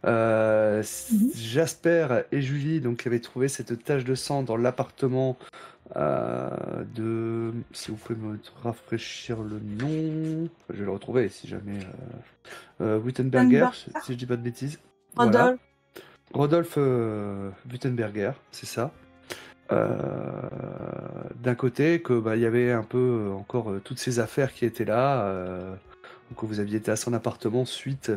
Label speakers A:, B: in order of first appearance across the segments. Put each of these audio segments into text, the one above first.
A: Mhm.
B: Jasper et Julie donc avaient trouvé cette tache de sang dans l'appartement de... Si vous pouvez me rafraîchir le nom, je vais le retrouver si jamais... Wittenberger, si je dis pas de bêtises. Voilà.
A: Rodolphe.
B: Rodolphe Wittenberger, c'est ça. D'un côté que il y avait un peu encore toutes ces affaires qui étaient là, donc vous aviez été à son appartement suite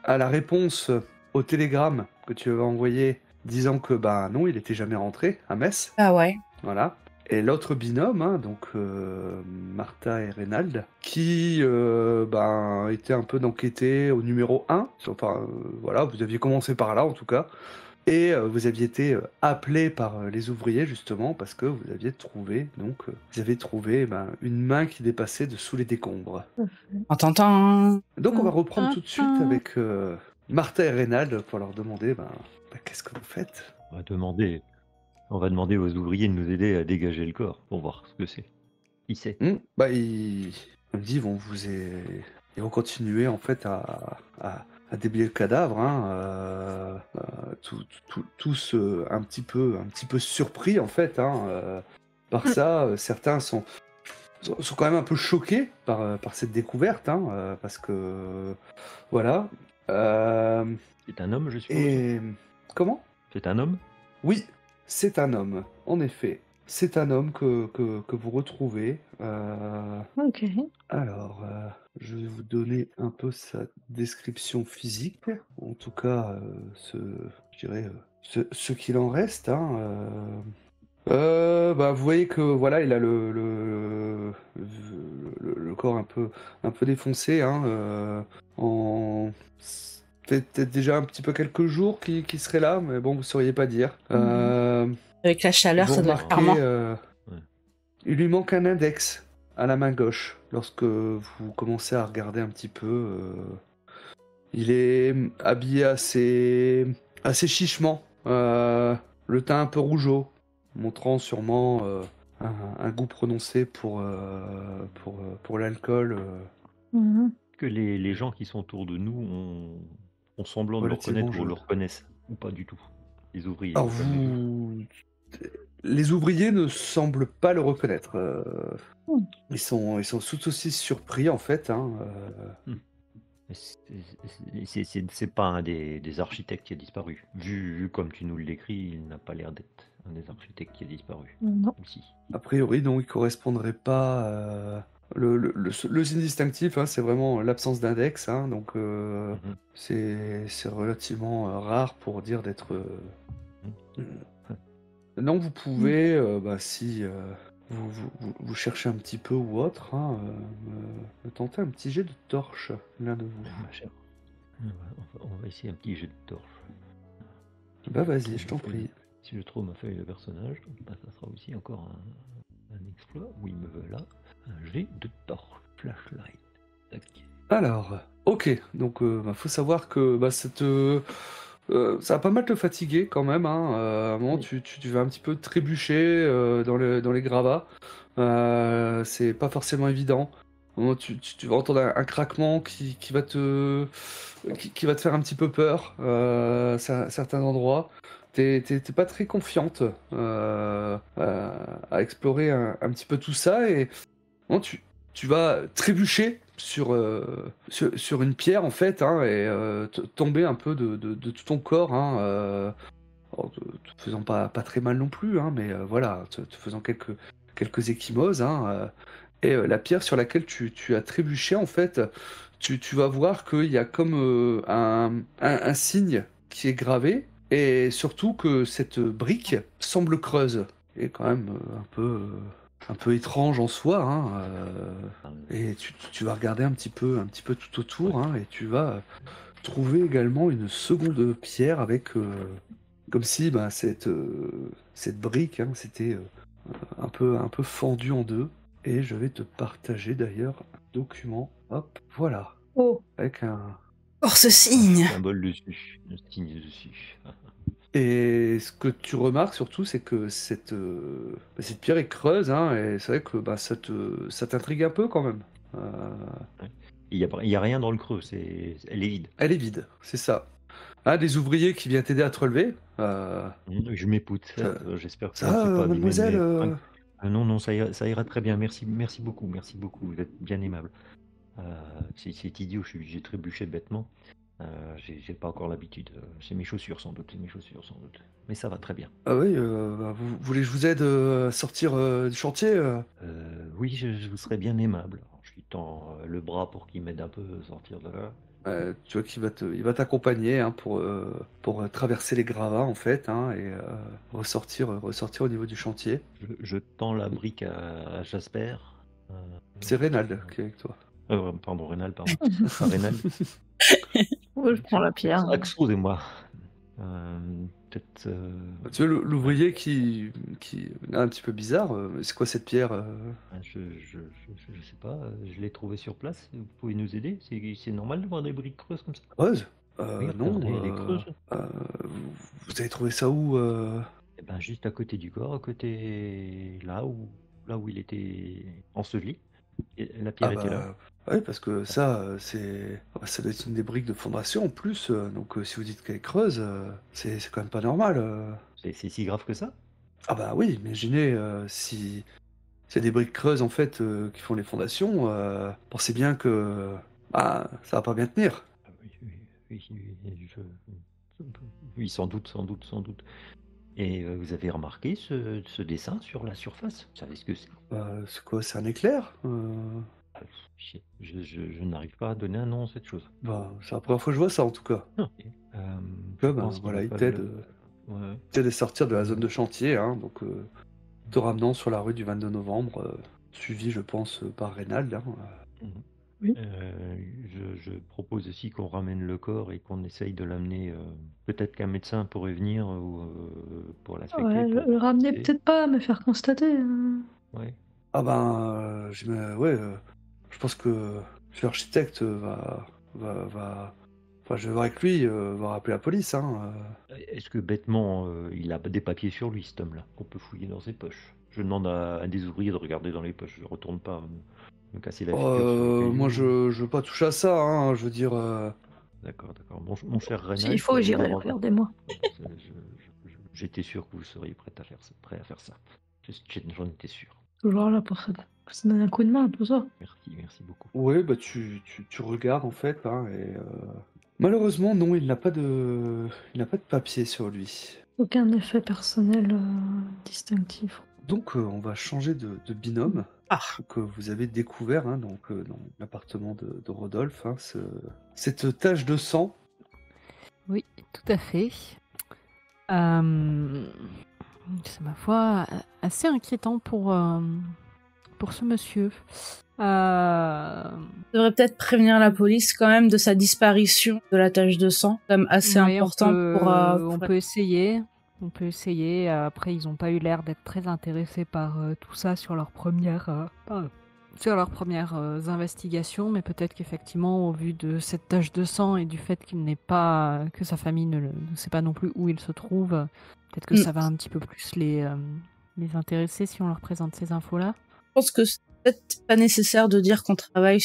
B: à la réponse au télégramme que tu avais envoyé disant que non, il était jamais rentré à Metz.
A: Ah ouais.
B: Voilà. Et l'autre binôme, hein, donc Martha et Reynald, qui était un peu d'enquêter au numéro 1. Enfin, voilà, vous aviez commencé par là en tout cas. Et vous aviez été appelé par les ouvriers justement parce que vous aviez trouvé une main qui dépassait de sous les décombres. Donc on va reprendre tout de suite avec Martha et Reynald pour leur demander qu'est-ce que vous faites.
C: On va demander aux ouvriers de nous aider à dégager le corps pour voir ce que c'est. Qui c'est?
B: Ils me disent ils vont continuer en fait à déblayer le cadavre, hein, tous un petit peu surpris en fait, hein, par ça. Certains sont quand même un peu choqués par cette découverte, hein, parce que voilà.
C: C'est un homme, je suppose.
B: Et comment?
C: C'est un homme?
B: Oui, c'est un homme, en effet. C'est un homme que vous retrouvez.
A: Ok.
B: Alors, je vais vous donner un peu sa description physique. En tout cas, je dirais, ce qu'il en reste, hein. Vous voyez que voilà, il a le corps un peu défoncé, hein. Peut-être déjà un petit peu quelques jours qu'il serait là, mais bon, vous sauriez pas dire.
A: Avec la chaleur,
B: Vous
A: ça doit être
B: remarquez,
A: charmant.
B: il lui manque un index à la main gauche. Lorsque vous commencez à regarder un petit peu, il est habillé assez chichement, le teint un peu rougeau, montrant sûrement un goût prononcé pour l'alcool.
C: Que les gens qui sont autour de nous ont semblant de le
B: Relativement
C: reconnaître ou
B: jeune.
C: le reconnaissent, ou pas du tout. Les ouvriers.
B: Alors
C: au fameux jour.
B: les ouvriers ne semblent pas le reconnaître. Ils sont tout aussi surpris en fait, hein.
C: C'est pas un des architectes qui a disparu. Vu comme tu nous le décris, il n'a pas l'air d'être un des architectes qui a disparu.
A: Non.
C: Aussi.
B: A priori, non, il correspondrait pas. Le signe distinctif, hein, c'est vraiment l'absence d'index, hein, donc c'est relativement rare pour dire d'être. Non, vous pouvez, si vous cherchez un petit peu ou autre, hein, me tenter un petit jet de torche, l'un de vous.
C: On va essayer un petit jet de torche.
B: Bah vas-y, je t'en prie.
C: Si je trouve ma feuille de personnage, ça sera aussi encore un exploit où il me veut là. Un jet de torche, flashlight. Okay.
B: Alors, ok, donc faut savoir que ça va pas mal te fatiguer quand même, hein. À un moment, tu vas un petit peu trébucher dans les gravats. C'est pas forcément évident. Au moment, tu vas entendre un craquement qui va te faire un petit peu peur à certains endroits. T'es pas très confiante à explorer un petit peu tout ça et bon, tu vas trébucher sur une pierre en fait, hein, et tomber un peu de tout ton corps, hein, te faisant pas très mal non plus, hein, mais voilà, te faisant quelques ecchymoses, hein, et la pierre sur laquelle tu as trébuché en fait, tu vas voir qu'il y a comme un signe qui est gravé et surtout que cette brique semble creuse et quand même un peu étrange en soi, hein, et tu vas regarder un petit peu tout autour, hein, et tu vas trouver également une seconde pierre avec comme si cette brique, hein, c'était un peu fendue en deux. Et je vais te partager d'ailleurs un document. Hop, voilà.
A: Oh.
B: Avec un
A: ce signe.
C: Un symbole dessus, un signe dessus.
B: Et ce que tu remarques surtout, c'est que cette pierre est creuse, hein, et c'est vrai que ça t'intrigue un peu quand même.
C: Il y a rien dans le creux, elle est vide.
B: Elle est vide, c'est ça. des ouvriers qui viennent t'aider à te relever.
C: Je m'écoute. J'espère que
B: Ça
C: je ne suis pas abîmé,
B: mademoiselle
C: mais- Non, ça ira très bien. Merci beaucoup. Vous êtes bien aimable. C'est idiot, j'ai trébuché bêtement. J'ai pas encore l'habitude. C'est mes chaussures sans doute. Mais ça va très bien.
B: Ah oui, vous voulez que je vous aide à sortir du chantier
C: Oui, je vous serais bien aimable. Alors, je lui tends le bras pour qu'il m'aide un peu à sortir de là.
B: Tu vois qu'il il va t'accompagner hein, pour traverser les gravats en fait hein, et ressortir au niveau du chantier.
C: Je tends la brique à Jasper.
B: C'est Reynald qui est avec toi.
C: Pardon, Rénal, pardon. Pas Rénal.
D: Ouais, je prends la pierre.
C: Excusez-moi. Peut-être.
B: Tu vois l'ouvrier qui est un petit peu bizarre. C'est quoi cette pierre
C: Je sais pas. Je l'ai trouvé sur place. Vous pouvez nous aider? C'est normal de voir des briques creuses comme ça?
B: Creuse
C: Oui,
B: Non.
C: regardez, elle est creuse.
B: Vous avez trouvé ça où
C: Eh ben, juste à côté du corps, à côté là où il était enseveli. Et la pierre était là.
B: Oui, parce que ça doit être une des briques de fondation en plus. Donc si vous dites qu'elle est creuse, c'est quand même pas normal.
C: C'est si grave que ça?
B: Ah bah oui, imaginez si c'est des briques creuses en fait qui font les fondations, pensez bien que ça va pas bien tenir.
C: Oui, sans doute. Et vous avez remarqué ce dessin sur la surface? Vous savez ce que c'est?
B: C'est quoi? C'est un éclair
C: Je n'arrive pas à donner un nom à cette chose.
B: C'est la première fois que je vois ça en tout cas. Voilà, il t'aide à sortir de la zone de chantier, hein, donc te ramenant sur la rue du 22 novembre, suivi je pense par Reynald. Hein.
D: Oui.
C: Je propose aussi qu'on ramène le corps et qu'on essaye de l'amener. Peut-être qu'un médecin pourrait venir pour l'affecter.
D: Ouais, le ramener peut-être pas, me faire constater.
C: Ouais.
B: Je pense que l'architecte va enfin, je vais voir avec lui, va rappeler la police. Hein.
C: Est-ce que bêtement, il a des papiers sur lui, cet homme-là, qu'on peut fouiller dans ses poches? Je demande à des ouvriers de regarder dans les poches. Je retourne pas me casser la figure.
B: Moi, je veux pas toucher à ça. Hein, je veux dire.
C: D'accord. Mon cher Reynald.
D: S'il faut, j'irai, regardez-moi.
C: J'étais sûr que vous seriez prêt à faire ça. J'en étais sûr.
D: Toujours là pour ça donne un coup de main, tout ça.
C: Merci beaucoup.
B: Oui, tu regardes en fait, hein, et malheureusement non, il n'a pas de papier sur lui.
D: Aucun effet personnel distinctif.
B: Donc on va changer de binôme. Que vous avez découvert hein, donc, dans l'appartement de Rodolphe, hein, cette tache de sang.
E: Oui, tout à fait. C'est ma foi assez inquiétant pour ce monsieur.
A: Je devrais peut-être prévenir la police quand même de sa disparition de la tache de sang, quand même assez important
E: on peut essayer. On peut essayer. Après, ils n'ont pas eu l'air d'être très intéressés par tout ça sur leurs premières investigations, mais peut-être qu'effectivement, au vu de cette tache de sang et du fait que sa famille ne sait pas non plus où il se trouve, peut-être que ça va un petit peu plus les intéresser si on leur présente ces infos-là.
A: Je pense que c'est peut-être pas nécessaire de dire qu'on travaille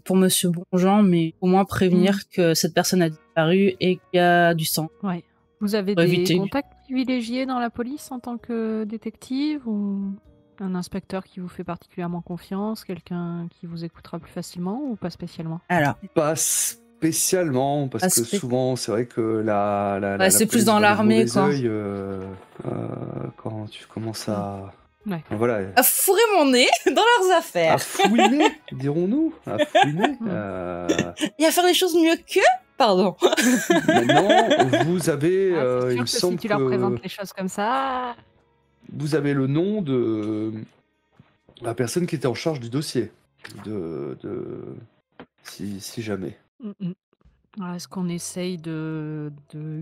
A: pour Monsieur Bonjean, mais au moins prévenir que cette personne a disparu et qu'il y a du sang.
E: Ouais. Vous avez des contacts privilégiés dans la police en tant que détective ou un inspecteur qui vous fait particulièrement confiance, quelqu'un qui vous écoutera plus facilement ou pas spécialement?
A: Alors,
B: pas spécialement, parce que souvent c'est vrai que
A: c'est plus dans l'armée quoi.
B: Quand tu commences à
A: à fourrer mon nez dans leurs affaires.
B: À fouiner, dirons-nous. À fouiner.
A: Et à faire les choses mieux qu'eux. Pardon.
B: Maintenant, vous avez, il me semble
E: si tu leur présentes les choses comme ça...
B: Vous avez le nom de la personne qui était en charge du dossier. Si jamais.
E: Est-ce qu'on essaye de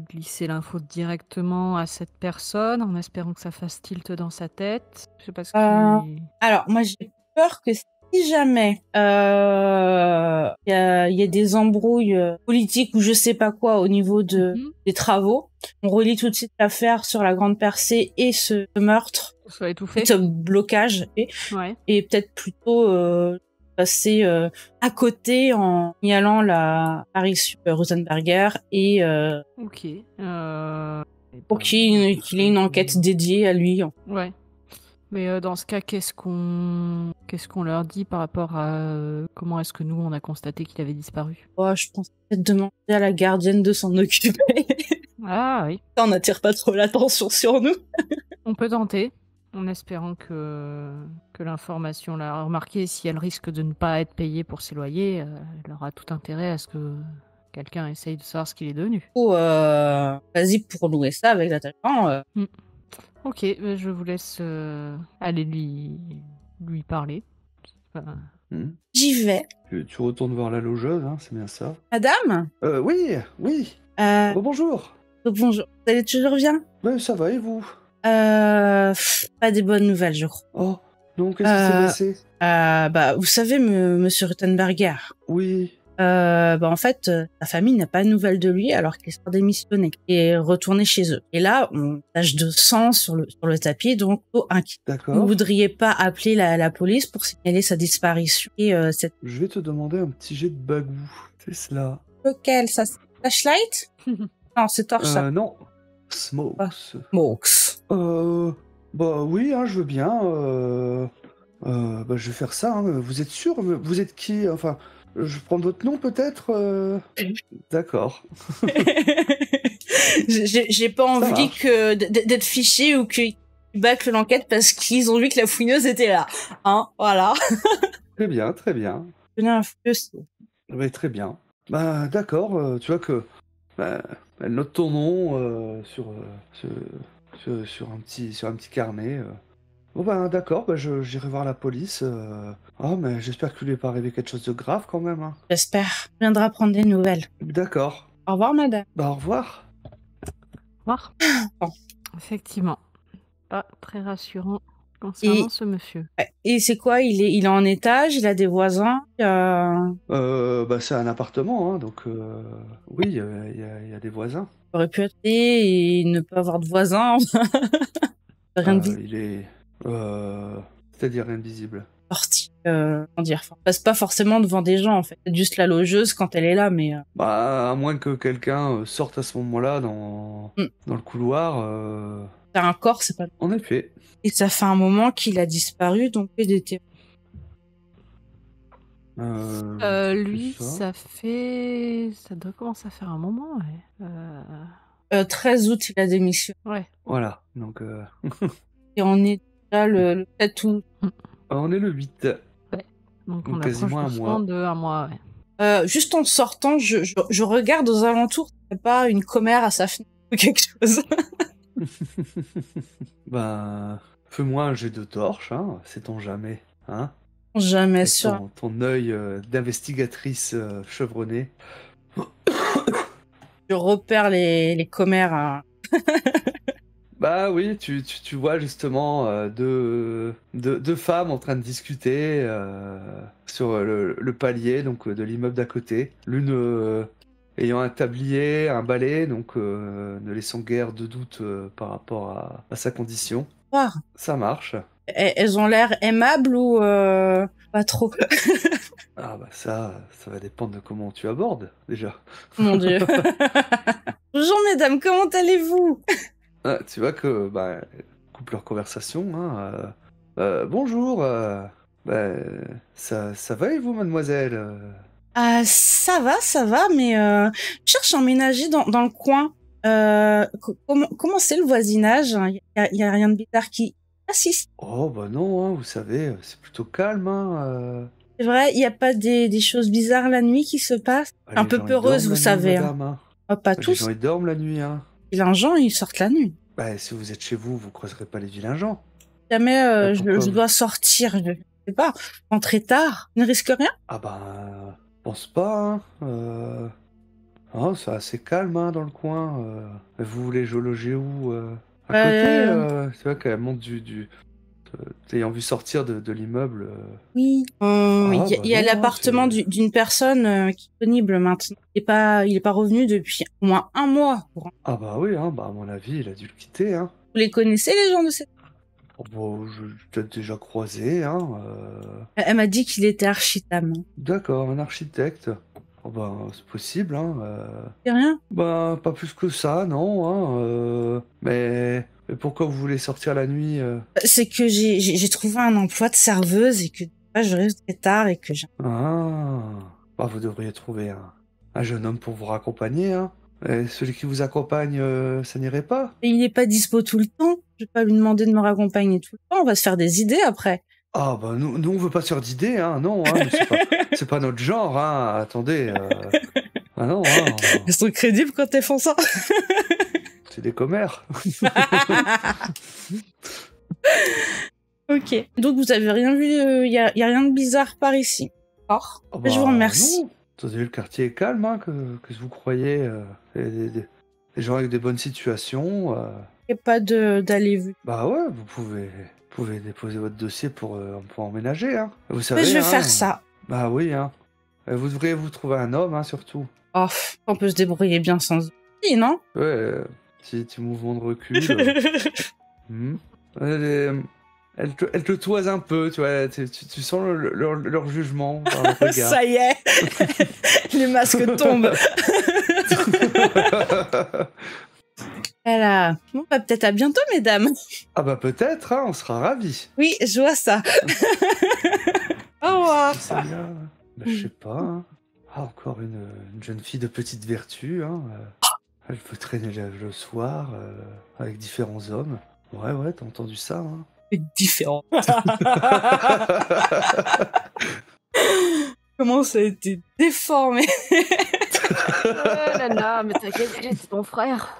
E: glisser l'info directement à cette personne en espérant que ça fasse tilt dans sa tête? Je sais pas ce qui...
A: Alors, moi, j'ai peur que si jamais il y a des embrouilles politiques ou je sais pas quoi au niveau des travaux, on relie tout de suite l'affaire sur la grande percée et ce meurtre,
E: soit étouffé,
A: ce blocage et peut-être plutôt passer à côté en signalant l'apparition de Rosenberger et
E: Ok.
A: pour qu'il ait une enquête dédiée à lui.
E: Ouais. Mais dans ce cas, qu'est-ce qu'on leur dit par rapport à comment est-ce que nous on a constaté qu'il avait disparu?
A: Je pense peut-être demander à la gardienne de s'en occuper.
E: Ah oui.
A: Ça, on n'attire pas trop l'attention sur nous.
E: On peut tenter, en espérant que l'information l'a remarqué. Si elle risque de ne pas être payée pour ses loyers, elle aura tout intérêt à ce que quelqu'un essaye de savoir ce qu'il est devenu.
A: Vas-y pour louer ça avec l'attaquant.
E: Ok, je vous laisse aller lui parler.
A: J'y vais.
B: Tu retournes voir la logeuse, hein, c'est bien ça.
A: Madame
B: Oui. Oh, bonjour.
A: Bonjour. Vous allez toujours bien?
B: Ouais, ça va, et vous?
A: Pas des bonnes nouvelles, je crois.
B: Oh, non, qu'est-ce qui s'est passé?
A: Vous savez, monsieur Ruttenberger.
B: Oui.
A: En fait, sa famille n'a pas de nouvelles de lui alors qu'il sera démissionné et est retourné chez eux. Et là, on tache de sang sur le tapis, donc inquiet.
B: D'accord.
A: Vous voudriez pas appeler la police pour signaler sa disparition et
B: Je vais te demander un petit jet de bagou. C'est cela.
A: Lequel, ça? Flashlight? Non, c'est torche, ça.
B: Non. Smokes.
A: Smokes.
B: Oui, hein, je veux bien. Je vais faire ça. Hein. Vous êtes sûr? Vous êtes qui? Enfin, je prends votre nom peut-être? D'accord.
A: J'ai pas envie d'être fiché ou qu'ils bâclent l'enquête parce qu'ils ont vu que la fouineuse était là. Hein, voilà.
B: Très bien, très bien.
A: Une fouineuse.
B: Ouais, très bien. D'accord, tu vois que elle note ton nom sur un petit carnet. D'accord, j'irai voir la police. Mais j'espère qu'il lui est pas arrivé quelque chose de grave quand même. Hein.
A: J'espère. Il viendra prendre des nouvelles.
B: D'accord.
A: Au revoir, madame.
B: Au revoir.
E: Au revoir.
A: Bon.
E: Effectivement. Pas très rassurant concernant ce monsieur.
A: Et c'est quoi? Il est en étage, il a des voisins?
B: C'est un appartement, hein, donc oui, il y a des voisins.
A: Il aurait pu être et ne pas avoir de voisins. Rien de visible.
B: Il est... C'est-à-dire rien de visible.
A: Sorti. Comment dire? Enfin, on passe pas forcément devant des gens, en fait. C'est juste la logeuse quand elle est là, mais...
B: à moins que quelqu'un sorte à ce moment-là dans le couloir.
A: T'as un corps, c'est pas...
B: En effet.
A: Et ça fait un moment qu'il a disparu, donc il était...
E: Lui, ça doit commencer à faire un moment, ouais.
A: 13 août, il a démissionné.
E: Ouais.
B: Voilà, donc...
A: Et on est déjà le 7 août.
B: On est le 8.
E: Ouais. Donc on
B: quasiment
E: approche doucement de un mois,
A: ouais. Juste en sortant, je regarde aux alentours, il n'y a pas une commère à sa fenêtre ou quelque chose.
B: Fais-moi un jet de torche, hein, sait-on jamais, hein.
A: Jamais sûr.
B: Ton œil d'investigatrice chevronnée.
A: Je repère les commères. Hein.
B: Oui, tu vois justement deux femmes en train de discuter sur le palier donc de l'immeuble d'à côté. L'une ayant un tablier, un balai, donc ne laissant guère de doute par rapport à sa condition.
A: Wow.
B: Ça marche.
A: Elles ont l'air aimables ou pas trop?
B: Ça va dépendre de comment tu abordes déjà.
A: Mon Dieu. Bonjour mesdames, comment allez-vous?
B: Tu vois que coupe leur conversation. Hein, bonjour. Ça va et vous, mademoiselle?
A: Ça va, mais je cherche à emménager dans le coin. Comment c'est le voisinage? Il y a rien de bizarre qui... Ah si.
B: Oh non, hein, vous savez, c'est plutôt calme. Hein,
A: C'est vrai, il n'y a pas des choses bizarres la nuit qui se passent? Un peu peureuses, vous savez.
B: Madame, hein.
A: Pas tous.
B: Les gens, ils dorment la nuit. Hein.
A: Les vilains gens, ils sortent la nuit.
B: Si vous êtes chez vous, vous croiserez pas les vilains gens.
A: Jamais je dois sortir, je sais pas, rentrer tard, ne risque rien?
B: Pense pas. Hein. C'est assez calme hein, dans le coin. Vous voulez loger où? À côté tu vois qu'elle monte ayant vu sortir de l'immeuble.
A: Oui. Il y a l'appartement d'une personne qui est disponible maintenant. Il est pas revenu depuis au moins un mois.
B: Oui, hein, à mon avis, il a dû le quitter. Hein.
A: Vous les connaissez, les gens de cette...
B: Oh, bon, je l'ai peut-être déjà croisé, hein.
A: Elle m'a dit qu'il était architam.
B: D'accord, un architecte. Oh, ben, c'est possible, hein.
A: C'est rien?
B: Ben, pas plus que ça, non, hein. Mais pourquoi vous voulez sortir la nuit
A: C'est que j'ai trouvé un emploi de serveuse et que je reste très tard et que j'ai...
B: Ah, bah, vous devriez trouver un jeune homme pour vous raccompagner, hein. Et celui qui vous accompagne, ça n'irait pas?
A: Et il n'est pas dispo tout le temps. Je vais pas lui demander de me raccompagner tout le temps. On va se faire des idées après.
B: Ah, bah, nous on veut pas se faire d'idées, hein, non, hein, mais c'est pas notre genre, hein, attendez. Ah non, hein,
A: Ils sont crédibles quand elles font ça.
B: c'est des commères.
A: Ok. Donc vous avez rien vu, y a rien de bizarre par ici. D'accord.
B: Ah
A: Je vous
B: bah,
A: remercie.
B: non. Attendez, le quartier est calme, hein, que vous croyez. Des gens avec des bonnes situations.
A: Il n'y a pas d'aller-vu.
B: Bah ouais, vous pouvez déposer votre dossier pour emménager, hein. Vous savez,
A: Je vais
B: hein,
A: faire ça.
B: Bah oui, hein. Vous devriez vous trouver un homme, hein, surtout.
A: Oh, on peut se débrouiller bien sans lui, non?
B: Ouais, petit mouvement de recul. Hmm. Elle te toise un peu, tu vois. Tu sens leur jugement par le regard.
A: Ça y est. Les masques tombent. Voilà. Bon, bah, peut-être à bientôt, mesdames.
B: Ah bah peut-être, hein, on sera ravis.
A: Oui, je vois ça. Au revoir.
B: C'est bien. Bah, je sais pas. Hein. Ah, encore une jeune fille de petite vertu. Hein. Elle peut traîner le soir avec différents hommes. Ouais, t'as entendu ça. Hein.
A: C'est différent. Comment ça a été déformé.
E: Oh là là, mais t'inquiète, c'est ton frère.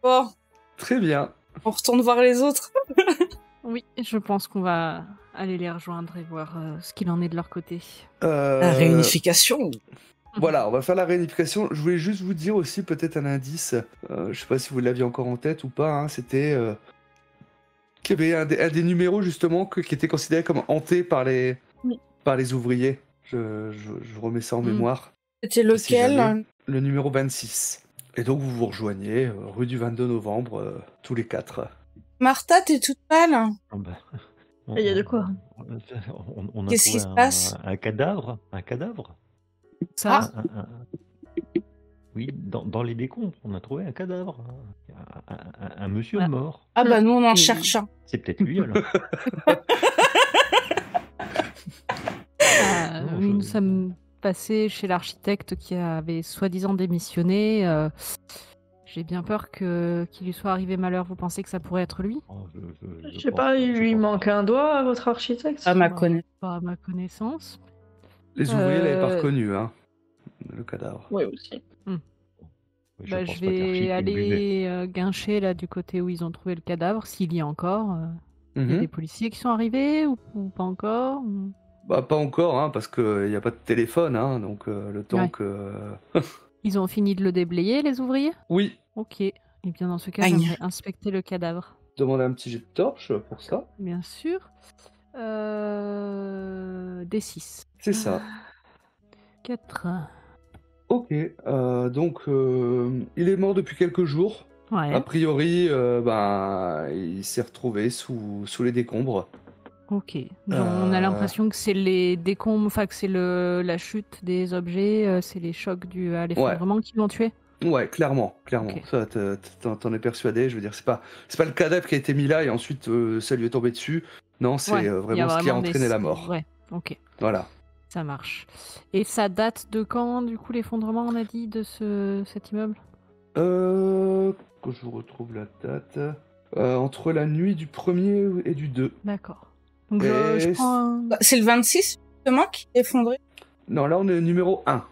A: Bon,
B: Très bien.
A: on retourne voir les autres.
E: Oui, je pense qu'on va aller les rejoindre et voir ce qu'il en est de leur côté.
A: La réunification.
B: Voilà, on va faire la réunification. Je voulais juste vous dire aussi peut-être un indice. Je sais pas si vous l'aviez encore en tête ou pas. Hein, c'était qu'il y avait un des numéros justement qui était considéré comme hanté par les ouvriers. Je remets ça en mémoire.
A: C'était
B: Si
A: lequel?
B: jamais. Le numéro 26. Et donc vous vous rejoignez rue du 22 novembre, tous les 4.
A: Martha, t'es toute pâle.
C: Ah bah,
D: Il y a de quoi.
C: On a
A: Qu'est-ce qui
C: trouvé
A: se passe?
C: un cadavre. Un cadavre.
E: Ça,
C: Oui, dans les décombres, on a trouvé un cadavre. Un monsieur
E: Ouais.
C: mort.
A: Ah bah nous on en
E: Mm.
A: cherche un.
C: C'est peut-être lui alors. Non,
E: nous sommes passés chez l'architecte qui avait soi-disant démissionné. J'ai bien peur qu'il lui soit arrivé malheur. Vous pensez que ça pourrait être lui?
C: Oh,
D: Je sais pas, il lui manque un doigt à votre architecte.
A: À ma
E: Bah,
A: connaissance.
E: Pas à ma connaissance.
B: Les ouvriers l'avaient pas reconnu, hein, le cadavre.
D: Oui, aussi.
C: Je
E: Bah,
C: pense
E: je
C: pas qu'Archie
E: vais
C: ait oublié.
E: aller guincher là du côté où ils ont trouvé le cadavre, s'il y a encore. Il y a
B: Mhm.
E: des policiers qui sont arrivés ou pas encore ou-
B: Bah pas encore, hein, parce qu'il n'y a pas de téléphone, hein, donc le temps
E: Ouais.
B: que...
E: Ils ont fini de le déblayer, les ouvriers?
B: Oui,
E: Ok. Et bien dans ce cas,
A: Aïe.
E: j'aimerais inspecter le cadavre.
B: demande un petit jet de torche pour ça.
E: Bien sûr. D6.
B: C'est ça.
E: 4.
B: Ok, donc il est mort depuis quelques jours.
E: Ouais.
B: A priori, il s'est retrouvé sous les décombres.
E: Ok. Donc, on a l'impression que c'est les décombres, enfin que c'est la chute des objets, c'est les chocs dus à l'effondrement qui l'ont tué.
B: Ouais, clairement.
E: Ok.
B: Ça, t'en es persuadé. Je veux dire, c'est pas le cadavre qui a été mis là et ensuite ça lui est tombé dessus. Non, c'est
E: Ouais, il y a
B: vraiment ce qui a
E: vraiment
B: entraîné la mort.
E: Ouais, ok.
B: Voilà.
E: Ça marche. Et ça date de quand, du coup, l'effondrement, on a dit, de cet immeuble?
B: Que je vous retrouve la date. Entre la nuit du 1er et du 2.
E: D'accord. Donc,
B: Et
E: je prends un...
A: Bah, c'est le 26, justement, qui est effondré.
B: Non, là on est au numéro 1.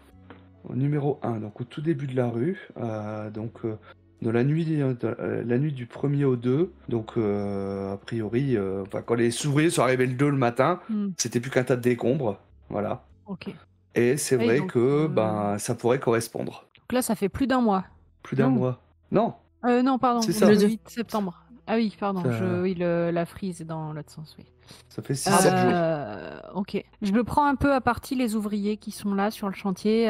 B: Au numéro 1, donc au tout début de la rue. Dans la nuit du 1er au 2. Donc a priori, quand les ouvriers sont arrivés le 2 le matin, c'était plus qu'un tas de décombres. Voilà.
E: Ok.
B: Et c'est
E: Oui,
B: vrai
E: donc,
B: que ça pourrait correspondre.
E: Donc là, ça fait plus d'un mois.
B: Plus d'un
E: Non.
B: mois. Non,
E: Non, pardon,
B: C'est ça.
E: le
A: Le
E: 8 septembre. Ah oui, pardon,
B: Ça-
E: oui, la frise est dans l'autre sens, oui.
B: Ça fait 6-7 jours.
E: Ok. Je me prends un peu à partie les ouvriers qui sont là sur le chantier et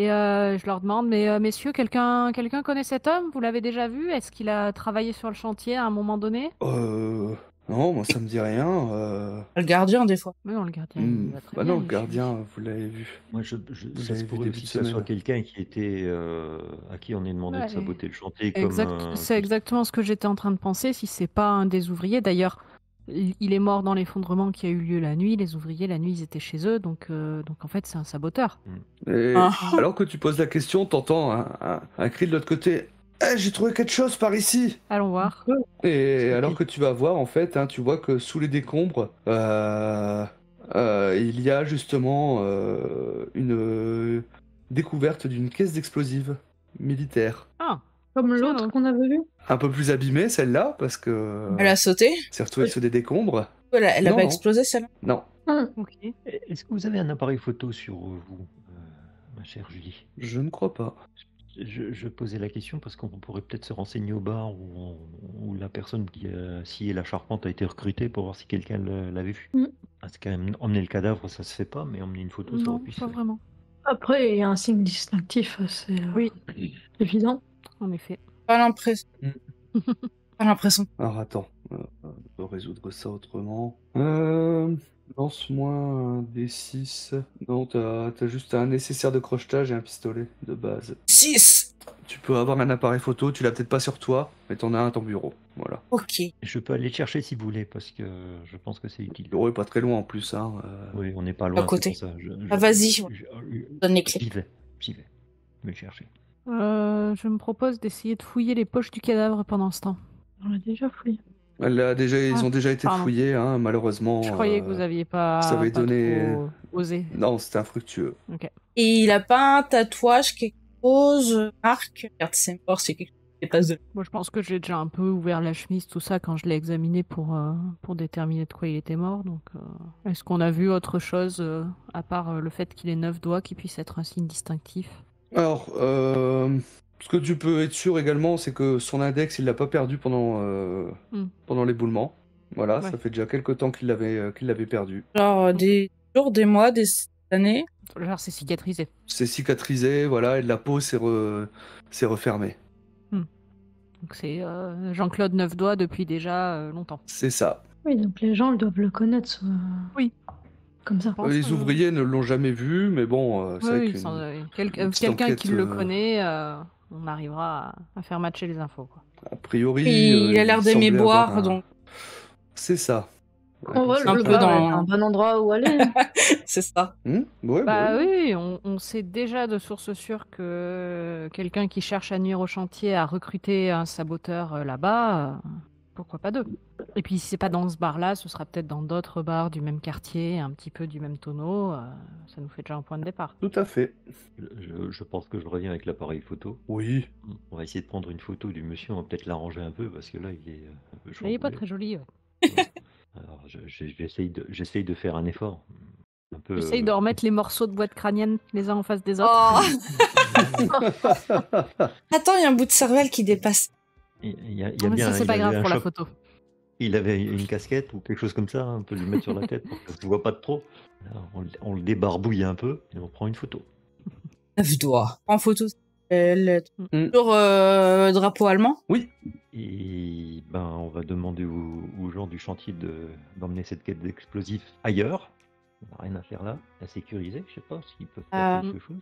E: je leur demande, mais messieurs, quelqu'un connaît cet homme? Vous l'avez déjà vu? Est-ce qu'il a travaillé sur le chantier à un moment donné?
B: Non, moi ça me dit rien.
A: Le gardien, des fois.
E: Oui, on le gardien, il va très
B: Bah
E: bien.
B: non, le
E: lui, chez lui.
B: gardien, vous l'avez vu.
C: Moi,
B: Vous
C: ça
B: l'avez
C: se
B: vu
C: pourrait
B: début
C: aussi
B: de
C: que ça soit
B: semaine.
C: quelqu'un qui était à qui on ait demandé de
E: Ouais.
C: saboter le chantier comme
E: C'est exactement ce que j'étais en train de penser, si c'est pas un des ouvriers. D'ailleurs, il est mort dans l'effondrement qui a eu lieu la nuit. Les ouvriers, la nuit, ils étaient chez eux, donc en fait, c'est un saboteur.
B: Et
A: Ah.
B: alors que tu poses la question, t'entends un cri de l'autre côté. Eh, j'ai trouvé quelque chose par ici.
E: Allons voir.
B: Et
C: Ok.
B: alors que tu vas voir, en fait, tu vois que sous les décombres, il y a justement une découverte d'une caisse d'explosifs militaire.
E: Ah,
D: Comme
E: Tiens,
D: l'autre
E: donc.
D: qu'on avait vu.
B: Un peu plus abîmée, celle-là, parce que
A: Elle a sauté.
B: c'est retrouvée sous des décombres.
A: Elle a
B: Non,
A: pas
B: non.
A: explosé, celle-là.
B: Non,
E: ok.
C: Est-ce que vous avez un appareil photo sur vous, ma chère Julie?
B: je ne crois pas.
C: Je posais la question parce qu'on pourrait peut-être se renseigner au bar où la personne qui a scié la charpente a été recrutée pour voir si quelqu'un l'avait vu.
D: Mm.
C: Parce que quand même, emmener le cadavre, ça se fait pas, mais emmener une photo, ça
E: Non,
C: aurait pu se
E: pas
C: faire.
E: vraiment.
D: Après, il y a un signe distinctif, c'est
E: Oui,
D: évident.
E: en effet.
A: Pas l'impression.
B: Mm.
A: Pas l'impression.
B: Alors attends, on peut résoudre ça autrement. Lance-moi un D6. Non, t'as juste un nécessaire de crochetage et un pistolet de base.
A: 6.
B: Tu peux avoir un appareil photo, tu l'as peut-être pas sur toi, mais t'en as un à ton bureau. Voilà.
A: Ok.
C: Je peux aller le chercher si vous voulez, parce que je pense que c'est utile.
B: Le bureau est pas très loin en plus.
C: Oui, on n'est pas loin,
A: côté.
C: c'est pour ça.
A: Ah, vas-y,
C: je-
A: donne les clés.
C: J'y vais. Je vais le chercher.
E: Je me propose d'essayer de fouiller les poches du cadavre pendant ce temps.
D: On l'a déjà fouillé.
B: Ils ont déjà été
E: pardon.
B: fouillés, malheureusement.
E: Je croyais que vous aviez pas,
B: ça avait
E: pas
B: donné-
E: trop osé.
B: Non, c'était infructueux.
A: Et il a pas un tatouage, quelque chose, Marc. Regarde, c'est mort, c'est quelque chose qui dépasse de.
E: Moi, je pense que j'ai déjà un peu ouvert la chemise, tout ça, quand je l'ai examiné pour déterminer de quoi il était mort. Donc, est-ce qu'on a vu autre chose, à part le fait qu'il ait 9 doigts, qui puisse être un signe distinctif?
B: Alors, ce que tu peux être sûr également, c'est que son index, il l'a pas perdu pendant l'éboulement. Voilà,
E: Ouais.
B: ça fait déjà quelques temps qu'il l'avait perdu.
A: Genre des jours, des mois, des années.
E: Genre, c'est cicatrisé.
B: C'est cicatrisé, voilà, et la peau s'est refermée.
E: Donc, c'est Jean-Claude 9 doigts depuis déjà longtemps.
B: C'est ça.
D: Oui, donc les gens doivent le connaître.
E: Oui.
D: Comme ça.
E: pense,
B: Les ouvriers ne l'ont jamais vu, mais bon, c'est
E: Oui,
B: vrai
E: oui,
B: qu'une petite
E: quelqu'un qui
B: enquête,
E: le connaît, on arrivera à faire matcher les infos, quoi.
B: a priori,
A: Il a l'air d'aimer
B: semblait
A: boire,
B: avoir
A: donc
B: C'est ça.
D: En vrai,
A: un
D: le
A: peu
D: bar
A: dans-
D: est un bon endroit où aller.
A: c'est ça.
B: Ouais,
E: Bah
B: ouais.
E: oui, on sait déjà de source sûre que quelqu'un qui cherche à nuire au chantier a recruté un saboteur là-bas. Pourquoi pas deux? Et puis si c'est pas dans ce bar-là, ce sera peut-être dans d'autres bars du même quartier, un petit peu du même tonneau. Ça nous fait déjà un point de départ.
B: Tout à fait.
C: Je pense que je reviens avec l'appareil photo.
B: Oui.
C: On va essayer de prendre une photo du monsieur, on va peut-être l'arranger un peu, parce que là, il est un peu chaud.
E: Il est pas très joli. Ouais.
C: Alors, j'essaye de faire un effort. Un peu,
E: J'essaye de remettre les morceaux de boîte crânienne les uns en face des autres.
A: Attends, il y a un bout de cervelle qui dépasse.
C: Il y a
E: Non, mais
C: bien,
E: ça, c'est
C: il
E: pas
C: avait
E: grave
C: un
E: pour la
C: chapeau.
E: photo.
C: Il avait une casquette ou quelque chose comme ça, on peut lui mettre sur la tête pour que je ne vois pas de trop. Alors, on le débarbouille un peu et on prend une photo.
A: 9 doigts. En photo,
B: Mm.
A: sur drapeau allemand.
C: Et ben, on va demander aux gens du chantier d'emmener cette quête d'explosifs ailleurs. On n'a rien à faire là, à sécuriser, je sais pas s'ils peuvent faire quelque chose.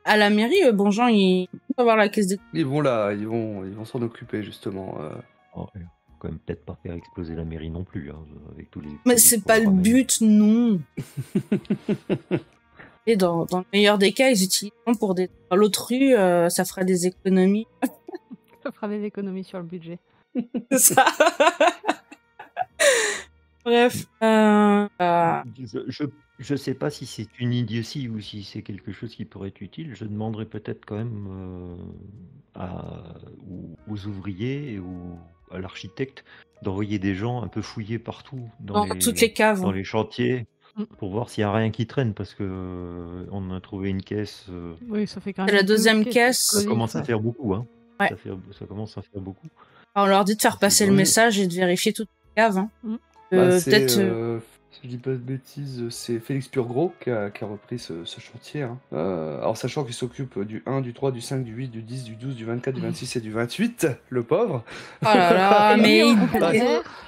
A: À la mairie, Bonjean, il va voir la caisse de.
B: Ils vont là, ils vont s'en occuper justement.
C: Oh, il faut quand même peut-être pas faire exploser la mairie non plus, avec tous les.
A: Mais c'est pas le but, non. Et dans le meilleur des cas, ils utilisent pour des. Dans l'autre rue, ça fera des économies.
E: Ça fera des économies sur le budget.
A: C'est ça. Bref.
C: Je sais pas si c'est une idiotie ou si c'est quelque chose qui pourrait être utile. Je demanderais peut-être quand même aux ouvriers ou à l'architecte d'envoyer des gens un peu fouiller partout
A: Dans toutes les caves.
C: dans les chantiers pour voir s'il n'y a rien qui traîne parce que on a trouvé une caisse.
E: Oui, ça fait quand même.
A: C'est la
E: deux
A: deuxième
E: caisses
A: caisse.
C: Ça
E: explosives,
C: commence à
E: ouais.
C: faire beaucoup, hein.
A: Ouais.
C: Ça commence à faire beaucoup.
A: On leur dit de faire passer le
B: Ouais.
A: message et de vérifier toute la cave. Hein.
B: C'est,
A: Peut-être.
B: si je dis pas de bêtises, c'est Félix Purgros qui a repris ce chantier. Hein. Alors, sachant qu'il s'occupe du 1, du 3, du 5, du 8, du 10, du 12, du 24, du 26 et du 28, le pauvre.
A: Oh là là,
D: Et
A: mais
D: lui,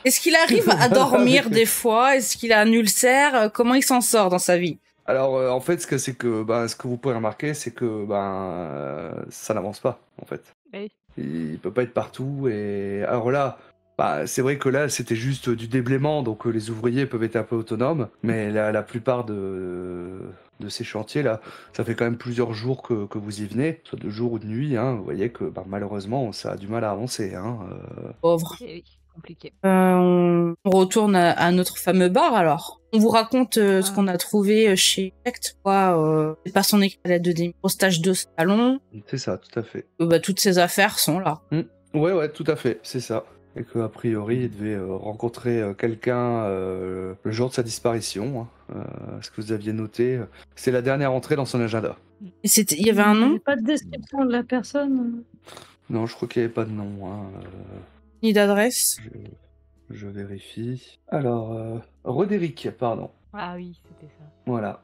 A: est-ce qu'il arrive à dormir des fois? Est-ce qu'il a un ulcère? Comment il s'en sort dans sa vie?
B: Alors, en fait, ce que vous pouvez remarquer, c'est que ça n'avance pas, en fait.
E: Oui.
B: Il peut pas être partout. Et alors là, c'est vrai que là, c'était juste du déblaiement, donc les ouvriers peuvent être un peu autonomes. Mais la plupart de ces chantiers-là, ça fait quand même plusieurs jours que vous y venez, soit de jour ou de nuit. Hein. Vous voyez que malheureusement, ça a du mal à avancer. Hein.
A: Pauvre.
E: Eh oui, compliqué.
A: On retourne à notre fameux bar alors. On vous raconte ce qu'on a trouvé chez Sect. C'est pas son écalade de des grosses taches de salon.
B: C'est ça, tout à fait.
A: Toutes ses affaires sont là.
B: Ouais, tout à fait, c'est ça. Et qu'a priori, il devait rencontrer quelqu'un le jour de sa disparition. Hein. Ce que vous aviez noté, c'est la dernière entrée dans son agenda.
A: Et il y avait un nom,
D: Pas de description de la personne.
B: Non, je crois qu'il n'y avait pas de nom. Hein.
A: ni d'adresse.
B: Je vérifie. Alors, Roderick, pardon.
E: Ah oui, c'était ça.
B: Voilà.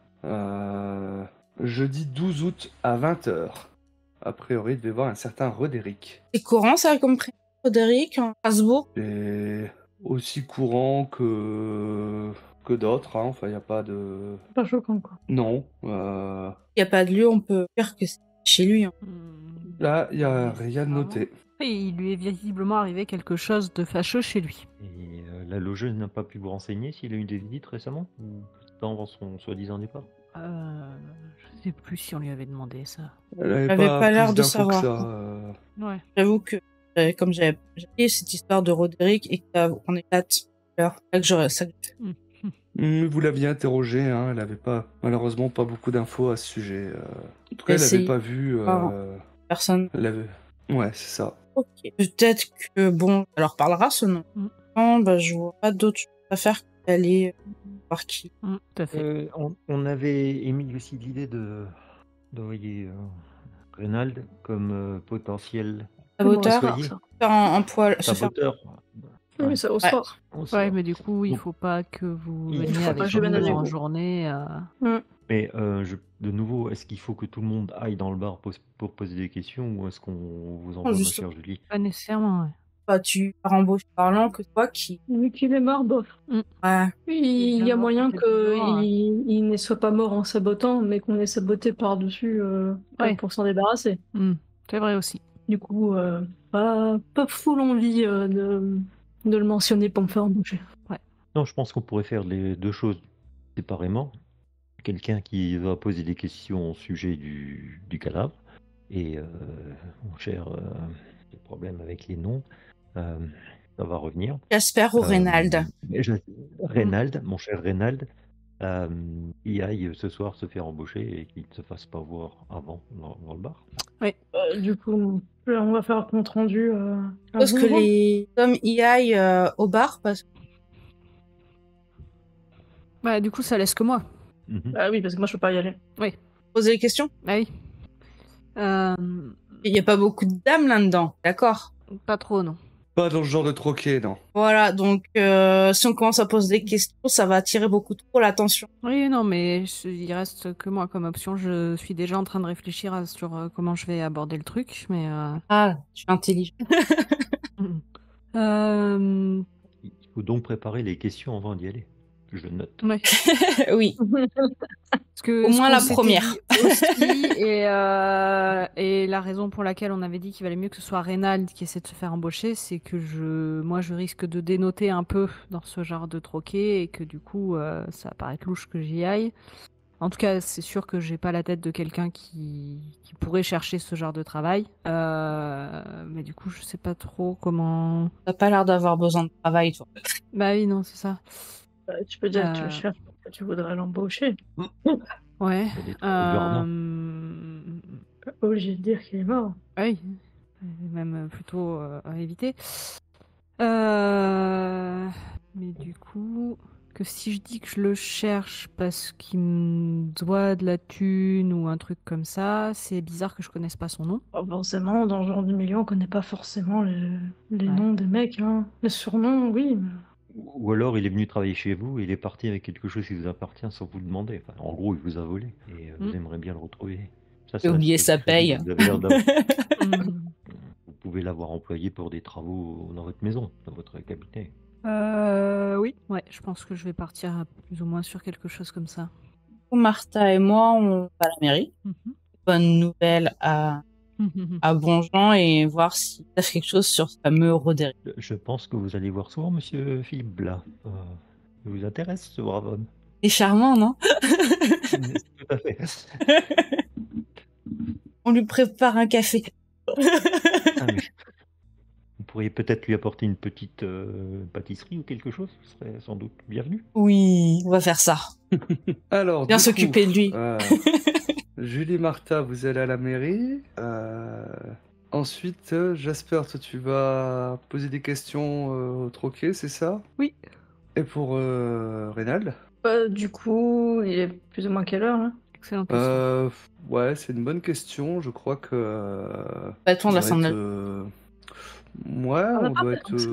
B: Jeudi 12 août à 20h. A priori, il devait voir un certain Roderick.
A: C'est courant ça comme prénom, Frédéric, en Strasbourg.
B: Et aussi courant que d'autres. Hein. Enfin, il n'y a pas de...
D: Pas choquant, quoi.
B: Non.
A: Il n'y a pas de lieu, on peut dire que c'est chez lui. Hein.
B: Là, il n'y a rien de noté.
E: Et il lui est visiblement arrivé quelque chose de fâcheux chez lui.
C: Et la logeuse n'a pas pu vous renseigner s'il a eu des visites récemment ou peu de temps avant son soi-disant départ?
E: Je sais plus si on lui avait demandé ça.
B: Elle
A: avait pas l'air
B: plus
A: de
B: d'infos que
A: savoir.
B: ça.
E: Ouais.
A: J'avoue que comme j'avais cette histoire de Roderick et qu'on éclate alors là que j'aurais ça.
B: Vous l'aviez interrogée, hein, elle n'avait pas, malheureusement pas beaucoup d'infos à ce sujet. En tout cas, elle n'avait pas vu.
A: Personne.
B: Ouais, c'est ça.
A: Ok. Peut-être que bon, elle leur parlera ce nom. Non, je vois pas d'autre chose à faire qu'aller voir qui.
E: Tout à fait.
C: On avait émis aussi l'idée d'envoyer Reynald comme potentiel
A: Saboteur.
C: employé.
A: Faire un poil. se faire-
C: Saboteur.
D: Oui, ça au sort.
E: Ouais, mais du coup, il faut pas que vous
C: Il
E: veniez
C: faut
E: avec
C: pas
E: nous
C: que je
E: en
C: vienne.
E: journée.
C: Mais de nouveau, est-ce qu'il faut que tout le monde aille dans le bar pour poser des questions ou est-ce qu'on vous envoie, ma
A: juste-
C: chère Julie?
E: Pas nécessairement, ouais.
A: Tu pars embaucher parlant que toi qui.
D: Vu qu'il est mort, bof.
A: Ouais.
D: Il y
E: bien
D: a
E: mort
D: moyen
E: pour quelques jours,
D: qu'il ne soit pas mort en sabotant, mais qu'on ait saboté par-dessus
E: Ouais.
D: pour s'en débarrasser.
E: C'est vrai aussi.
D: Du coup, pas full envie de le mentionner pour me faire embaucher.
C: Non, je pense qu'on pourrait faire les deux choses séparément. Quelqu'un qui va poser des questions au sujet du cadavre. Et mon cher, le problème avec les noms, ça va revenir.
A: Jasper ou Reynald.
C: Reynald, mon cher Reynald, il aille ce soir se faire embaucher et qu'il ne se fasse pas voir avant dans le bar.
D: Du coup, on va faire un compte rendu.
A: Je pense que les hommes y aillent au bar parce que
E: Bah, du coup, ça laisse que moi.
D: Ah oui, parce que moi je peux pas y aller.
A: poser des questions.
E: Ah oui.
A: Il n'y a pas beaucoup de dames là-dedans, d'accord.
E: Pas trop, non.
B: Pas dans ce genre de troquet, non.
A: Voilà, donc si on commence à poser des questions, ça va attirer beaucoup trop l'attention.
E: Oui, non, mais il reste que moi comme option. Je suis déjà en train de réfléchir sur comment je vais aborder le truc, mais...
A: Ah, je suis intelligent.
E: Euh...
C: Il faut donc préparer les questions avant d'y aller. Je note.
E: Ouais.
A: Oui.
E: Parce que,
A: Au moins la
E: s'était
A: première.
E: dit aussi, et la raison pour laquelle on avait dit qu'il valait mieux que ce soit Reynald qui essaie de se faire embaucher, c'est que moi je risque de dénoter un peu dans ce genre de troquet et que du coup ça paraît louche que j'y aille. En tout cas, c'est sûr que j'ai pas la tête de quelqu'un qui pourrait chercher ce genre de travail. Mais du coup, je sais pas trop comment.
A: T'as pas l'air d'avoir besoin de travail, toi.
E: Bah oui, non, c'est ça.
D: Tu peux dire que tu cherches, que tu voudrais l'embaucher.
E: Ouais.
C: Il est trop gourmand.
D: Pas obligé de dire qu'il est mort.
E: Oui, même plutôt à éviter. Mais du coup, que si je dis que je le cherche parce qu'il me doit de la thune ou un truc comme ça, c'est bizarre que je connaisse pas son nom.
D: Forcément, dans ce genre de milieu, on connaît pas forcément les noms des mecs. Hein. Les surnoms, oui.
C: Ou alors il est venu travailler chez vous et il est parti avec quelque chose qui vous appartient sans vous le demander. Enfin, en gros, il vous a volé et vous aimeriez bien le retrouver. Ça,
A: J'ai oublié sa paye.
C: Vous avez l'air vous pouvez l'avoir employé pour des travaux dans votre maison, dans votre cabinet.
E: Oui. Ouais, je pense que je vais partir plus ou moins sur quelque chose comme ça.
A: Martha et moi, on va à la mairie. Bonne nouvelle à Bonjean et voir s'il sache quelque chose sur ce fameux Roderick.
C: Je pense que vous allez voir souvent Monsieur Philippe Blas. Il vous intéresse, ce brave homme?
A: Il est charmant, non?
C: Tout à fait.
A: On lui prépare un café.
C: Ah, mais vous pourriez peut-être lui apporter une petite pâtisserie ou quelque chose, ce serait sans doute bienvenu.
A: Oui, on va faire ça.
B: Alors,
A: Bien
B: du
A: s'occuper
B: coup,
A: de lui.
B: Julie, Martha, vous allez à la mairie. Ensuite, Jasper, toi, tu vas poser des questions au troquet, c'est ça?
E: Oui.
B: Et pour Reynald?
D: Du coup, il est plus ou moins quelle heure là?
E: Excellente question.
B: Ouais, c'est une bonne question. Je crois que.
A: Bâton de la
B: doit
A: Sainte-
B: être, Ouais,
D: On a
B: on
D: pas
B: doit
D: fait
B: être.
D: tant que ça.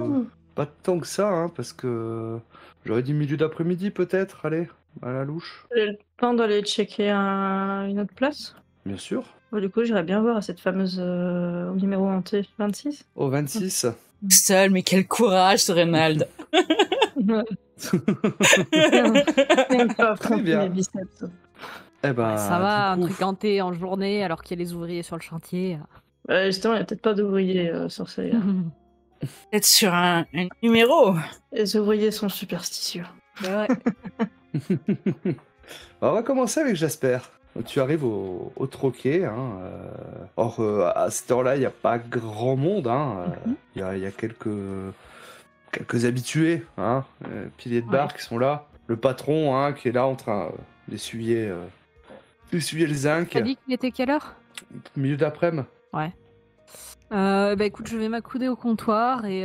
B: Pas tant que ça, hein, parce que. J'aurais dit milieu d'après-midi, peut-être, allez, à la louche.
D: J'ai le temps d'aller checker une autre place.
B: Bien sûr.
D: Du coup, j'irais bien voir à cette fameuse au numéro hanté 26.
B: Au 26.
A: Seul, mais quel courage, ce Reynald.
B: Très bien.
D: Les biceps.
B: Eh ben,
E: Ça va, un
B: du coup,
E: truc hanté en journée alors qu'il y a les ouvriers sur le chantier.
D: Justement, il n'y a peut-être pas d'ouvriers sur ces.
A: Peut-être sur un numéro.
D: Les ouvriers sont superstitieux.
E: Ouais.
B: on va commencer avec Jasper. Tu arrives au troquet. Hein, or, à cette heure-là, il n'y a pas grand monde. Hein, il y a quelques habitués, hein, piliers de bar qui sont là. Le patron hein, qui est là en train d'essuyer le zinc.
E: T'as dit qu'il était quelle heure?
B: Milieu d'après-midi.
E: Ouais. Bah écoute, je vais m'accouder au comptoir et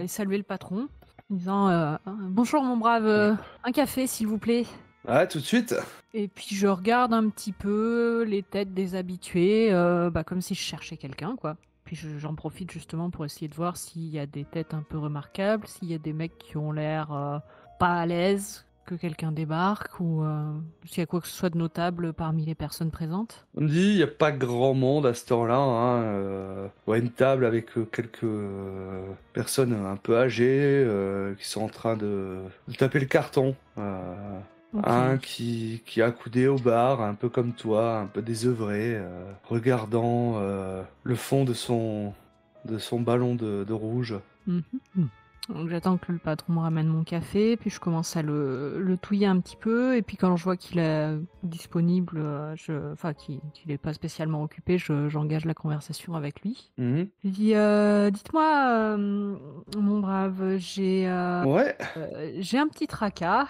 E: saluer le patron en disant bonjour mon brave, un café s'il vous plaît.
B: Ouais, tout de suite.
E: Et puis je regarde un petit peu les têtes des habitués, comme si je cherchais quelqu'un quoi. Puis j'en profite justement pour essayer de voir s'il y a des têtes un peu remarquables, s'il y a des mecs qui ont l'air pas à l'aise que quelqu'un débarque ou s'il y a quoi que ce soit de notable parmi les personnes présentes.
B: On me dit, il n'y a pas grand monde à cette heure-là. Hein, ouais, une table avec quelques personnes un peu âgées qui sont en train de taper le carton.
E: Ok.
B: Un qui est accoudé au bar, un peu comme toi, un peu désœuvré, regardant le fond de son ballon de rouge.
E: Donc j'attends que le patron me ramène mon café, puis je commence à le touiller un petit peu, et puis quand je vois qu'il est disponible, qu'il n'est pas spécialement occupé, j'engage la conversation avec lui.
B: Mhm.
E: Je dis, dites-moi, mon brave,
B: Ouais.
E: j'ai un petit tracas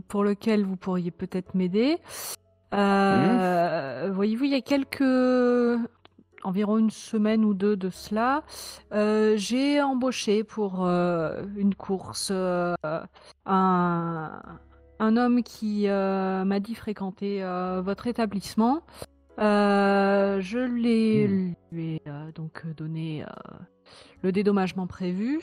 E: pour lequel vous pourriez peut-être m'aider. Voyez-vous, il y a environ une semaine ou deux de cela, j'ai embauché pour une course un homme qui m'a dit fréquenter votre établissement. Je lui ai donc donné le dédommagement prévu.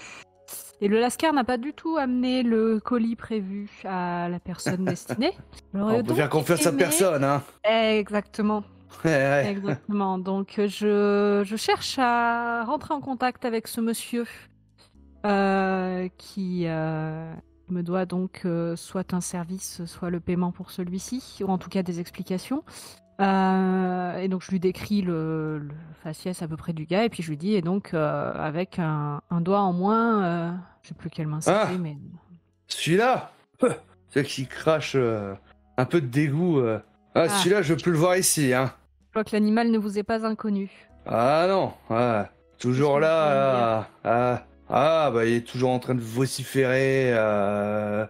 E: Et le Lascar n'a pas du tout amené le colis prévu à la personne destinée.
B: On peut faire confiance à personne, hein.
E: Exactement.
B: Ouais.
E: Exactement. Donc je cherche à rentrer en contact avec ce monsieur qui me doit donc soit un service, soit le paiement pour celui-ci, ou en tout cas des explications. Et donc je lui décris le faciès à peu près du gars, et puis je lui dis, et donc avec un doigt en moins, je sais plus quelle main c'était, mais...
B: Celui-là, celui qui crache un peu de dégoût. Celui-là, je veux plus le voir ici, hein.
E: Je vois que l'animal ne vous est pas inconnu.
B: Ah non, toujours là, bah il est toujours en train de vociférer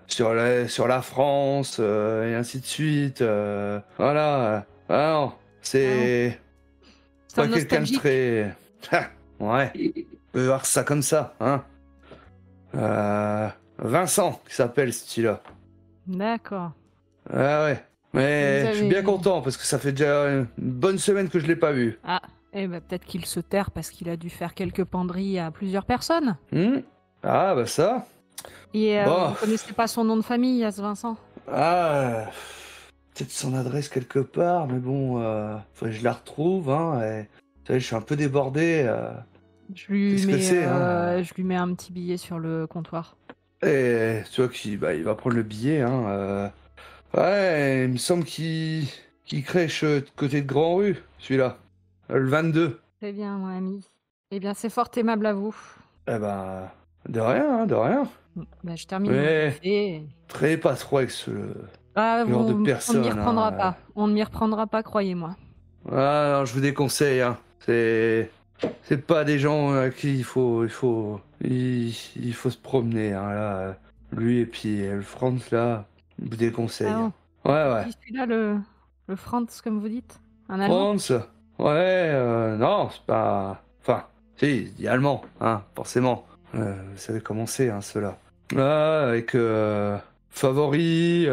B: sur la France et ainsi de suite. Voilà. Ah non, c'est
E: C'est un
B: pas quelqu'un de
E: nostalgique.
B: très. Ouais, on peut voir ça comme ça, hein. Vincent qui s'appelle ce style-là.
E: D'accord.
B: Ah ouais. Mais
E: Vous
B: je suis
E: avez-
B: bien content parce que ça fait déjà une bonne semaine que je l'ai pas vu.
E: Ah, peut-être qu'il se terre parce qu'il a dû faire quelques penderies à plusieurs personnes.
B: Ah bah ça.
E: Et
B: Bon.
E: vous connaissez pas son nom de famille, ce Vincent?
B: Ah, peut-être son adresse quelque part, mais bon, faudrait que je la retrouve. Hein, et, vous savez, je suis un peu débordé.
E: Je lui
B: Qu'est-ce que
E: mets,
B: c'est, hein
E: je lui mets un petit billet sur le comptoir.
B: Et tu vois qu'il il va prendre le billet. Hein, ouais, il me semble qu'il crèche côté de Grand Rue, celui-là. Le 22.
E: Très bien, mon ami. Eh bien, c'est fort aimable à vous.
B: Eh ben, de rien, hein, de rien.
E: Bah, je termine
B: Ouais.
E: mon café.
B: Traînez pas trop avec ce
E: Ah,
B: genre de
E: on ne
B: personne.
E: m'y reprendra
B: hein.
E: pas. On ne m'y reprendra pas, croyez-moi.
B: Ah non, je vous déconseille. Hein. C'est pas des gens à qui il faut se promener. Hein, là. Lui et puis le Franz, là, je vous déconseille.
E: Ah
B: hein. Ouais.
E: Qui celui-là, le Franz, comme vous dites? Un Allemand?
B: Franz, ouais, non, c'est pas... Enfin, si, il est allemand, hein, forcément. Vous savez comment c'est, hein, ceux-là. Ah, avec favori,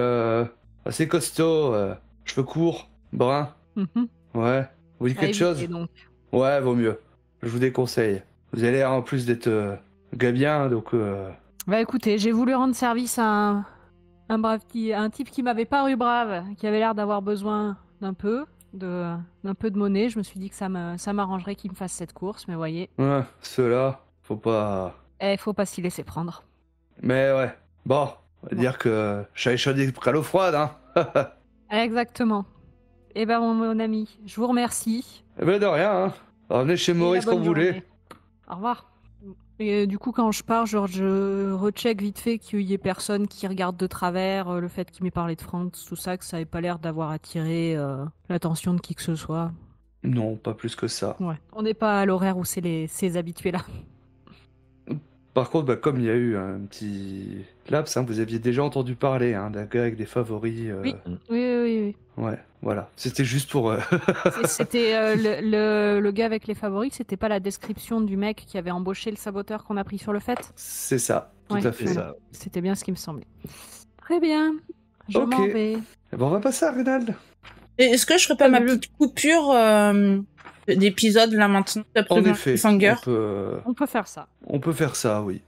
B: assez costaud, cheveux courts, brun.
E: Mhm.
B: Ouais, vous dites
E: À
B: quelque chose?
E: éviter, donc.
B: Ouais, vaut mieux. Je vous déconseille. Vous avez l'air en plus d'être gars bien, donc...
E: Bah écoutez, j'ai voulu rendre service à un type qui m'avait paru brave, qui avait l'air d'avoir besoin d'un peu de monnaie. Je me suis dit que ça m'arrangerait qu'il me fasse cette course, mais voyez,
B: Ouais, ceux-là, faut pas...
E: faut pas s'y laisser prendre.
B: Mais ouais, bon, on va dire que j'avais chaudé près l'eau froide, hein.
E: Exactement. Eh ben mon ami, je vous remercie.
B: Eh ben de rien, hein. Revenez chez
E: Et
B: Maurice
E: la
B: quand
E: bonne
B: vous voulez.
E: journée. Au revoir. Et du coup, quand je pars, genre, je recheck vite fait qu'il y ait personne qui regarde de travers, le fait qu'il m'ait parlé de France, tout ça, que ça ait pas l'air d'avoir attiré l'attention de qui que ce soit.
B: Non, pas plus que ça.
E: Ouais. On n'est pas à l'horaire où c'est ces habitués-là.
B: Par contre, bah, comme il y a eu un petit laps, hein, vous aviez déjà entendu parler hein, d'un gars avec des favoris.
E: Oui.
B: Ouais, voilà. C'était juste pour...
E: C'était le gars avec les favoris, c'était pas la description du mec qui avait embauché le saboteur qu'on a pris sur le fait?
B: C'est ça, tout
E: Ouais,
B: à fait.
C: C'est ça.
E: C'était bien ce qui me semblait. Très bien, je
B: Ok.
E: m'en vais.
B: Eh ben, on va passer à Reynald.
A: Et est-ce que je ferais pas ma
E: le-
A: petite coupure d'épisode là maintenant après
B: En
A: dans
B: effet,
A: Cliffhanger
B: on peut
E: On peut faire ça.
B: faire ça, oui.